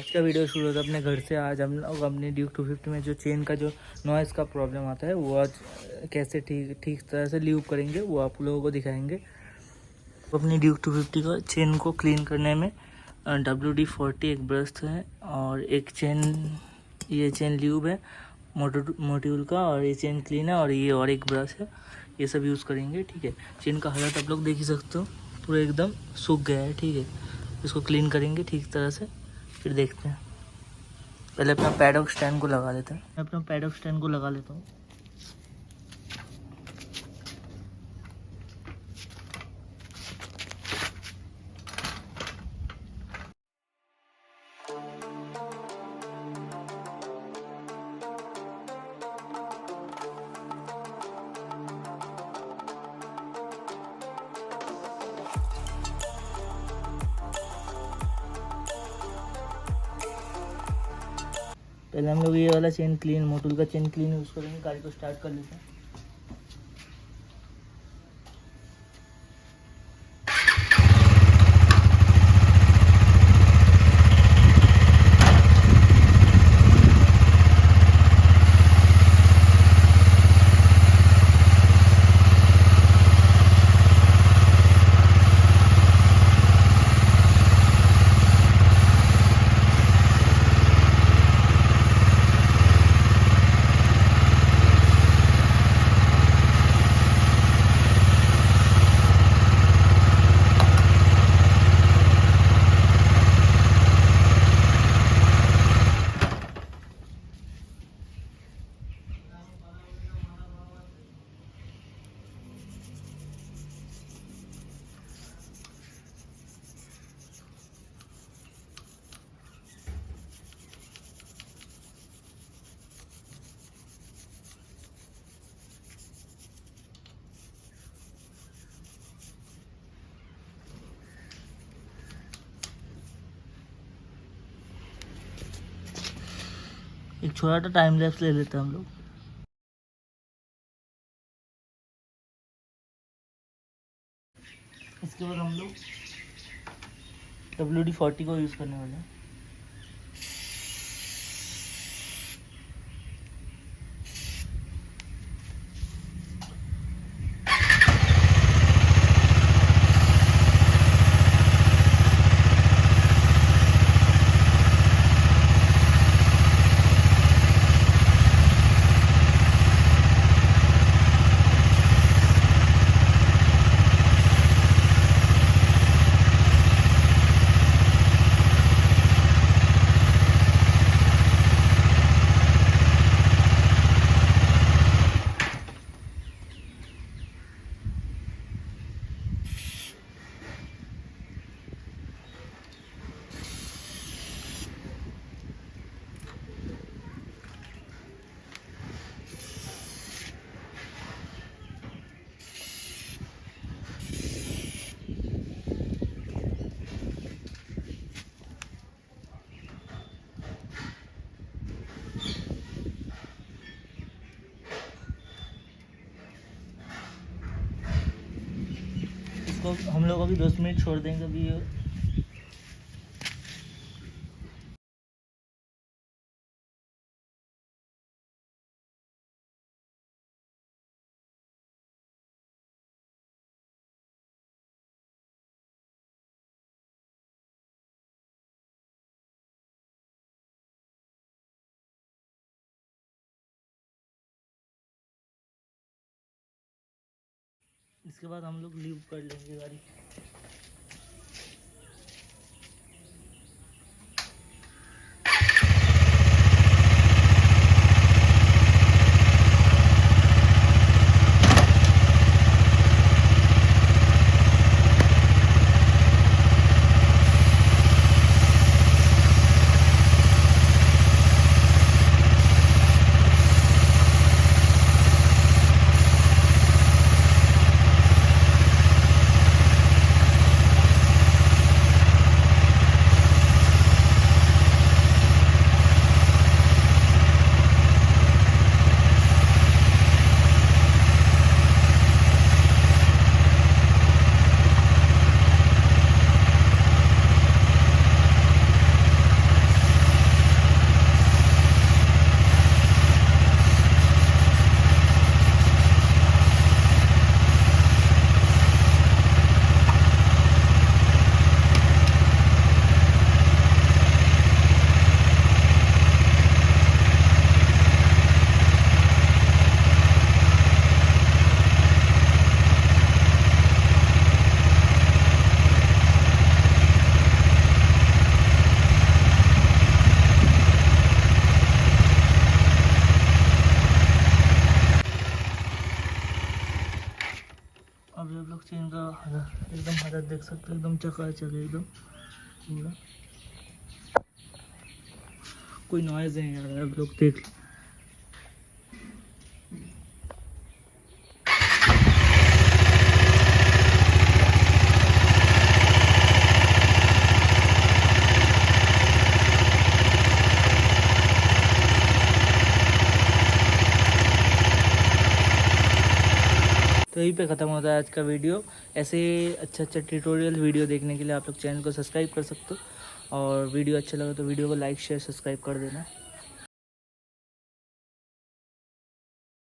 आज का वीडियो शुरू होता है अपने घर से। आज हम लोग अपने ड्यूक 250 में जो चेन का जो नॉइज़ का प्रॉब्लम आता है वो आज कैसे ठीक तरह से ल्यूब करेंगे वो आप लोगों को दिखाएंगे। तो अपनी ड्यूक 250 का चेन को क्लीन करने में WD-40 एक ब्रश है और एक चेन, ये चेन ल्यूब है मोट्यूल का, और ये चेन क्लीन है और ये और एक ब्रश है, ये सब यूज़ करेंगे। ठीक है, चेन का हालत आप लोग देख ही सकते हो, पूरा एकदम सूख गया है। ठीक है, इसको क्लीन करेंगे ठीक तरह से, फिर देखते हैं। पहले अपना पैडॉक स्टैंड को लगा लेते हैं। मैं अपना पैडॉक स्टैंड को लगा लेता हूँ। पहले हम लोग ये वाला चेन क्लीन, मोटूल का चेन क्लीन यूज़ करेंगे। गाड़ी को स्टार्ट कर लेते हैं। एक छोटा सा टाइम लैप्स ले लेते हैं हम लोग। इसके बाद हम लोग WD-40 को यूज़ करने वाले हैं। इसको हम लोग अभी 10 मिनट छोड़ देंगे। अभी इसके बाद हम लोग लीव कर लेंगे गाड़ी। इधर देख सकते हो एकदम चकाचक है एकदम पूरा, कोई नॉइज नहीं आ रहा है, आप लोग देख लो। तो यहीं पे ख़त्म होता है आज का वीडियो। ऐसे अच्छा ट्यूटोरियल वीडियो देखने के लिए आप लोग चैनल को सब्सक्राइब कर सकते हो, और वीडियो अच्छा लगा तो वीडियो को लाइक शेयर सब्सक्राइब कर देना।